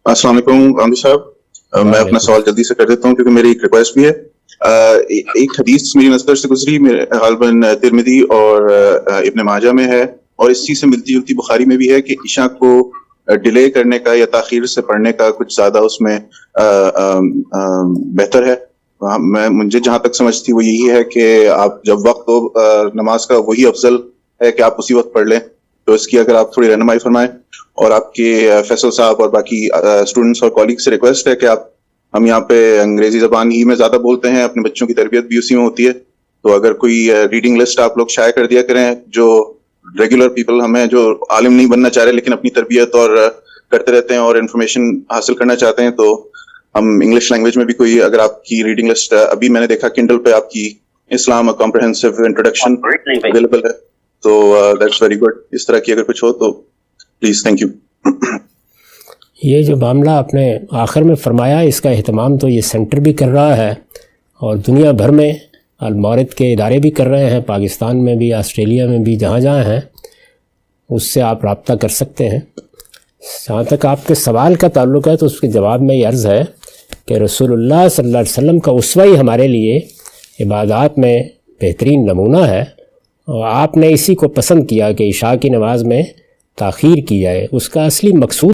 السلام علیکم غامدی صاحب، میں اپنا سوال جلدی سے کر دیتا ہوں کیونکہ میری ایک ریکویسٹ بھی ہے۔ ایک حدیث میری نظر سے گزری، غالباً ترمذی اور ابن ماجہ میں ہے، اور اس چیز سے ملتی جلتی بخاری میں بھی ہے کہ عشاء کو ڈیلے کرنے کا یا تاخیر سے پڑھنے کا کچھ زیادہ اس میں بہتر ہے۔ مجھے جہاں تک سمجھ تھی وہ یہی ہے کہ آپ جب وقت ہو نماز کا وہی افضل ہے کہ آپ اسی وقت پڑھ لیں، تو اس کی اگر آپ تھوڑی رہنمائی فرمائیں۔ اور آپ کے فیصل صاحب اور باقی اسٹوڈنٹس اور کالیگ سے ریکویسٹ ہے کہ ہم یہاں پہ انگریزی زبان ہی میں زیادہ بولتے ہیں، اپنے بچوں کی تربیت بھی اسی میں ہوتی ہے، تو اگر کوئی ریڈنگ لسٹ آپ لوگ شائع کر دیا کریں، جو ریگولر پیپل ہمیں جو عالم نہیں بننا چاہ رہے لیکن اپنی تربیت اور کرتے رہتے ہیں اور انفارمیشن حاصل کرنا چاہتے ہیں، تو ہم انگلش لینگویج میں بھی کوئی اگر آپ کی ریڈنگ لسٹ، ابھی میں نے دیکھا کنڈل پہ آپ کی اسلام کمپریہنسو انٹروڈکشن اویلیبل ہے، تو دیٹس ویری گڈ۔ اس طرح کی اگر کچھ ہو تو پلیز، تھینک یو۔ یہ جو معاملہ آپ نے آخر میں فرمایا، اس کا اہتمام تو یہ سینٹر بھی کر رہا ہے اور دنیا بھر میں المعرض کے ادارے بھی کر رہے ہیں، پاکستان میں بھی، آسٹریلیا میں بھی، جہاں جہاں ہیں اس سے آپ رابطہ کر سکتے ہیں۔ جہاں تک آپ کے سوال کا تعلق ہے تو اس کے جواب میں یہ عرض ہے کہ رسول اللہ صلی اللہ علیہ وسلم کا اسوہ ہی ہمارے لیے عبادات میں بہترین نمونہ ہے، اور آپ نے اسی کو پسند کیا کہ عشاء کی نماز میں تاخیر کی جائے۔ اس کا اصلی مقصود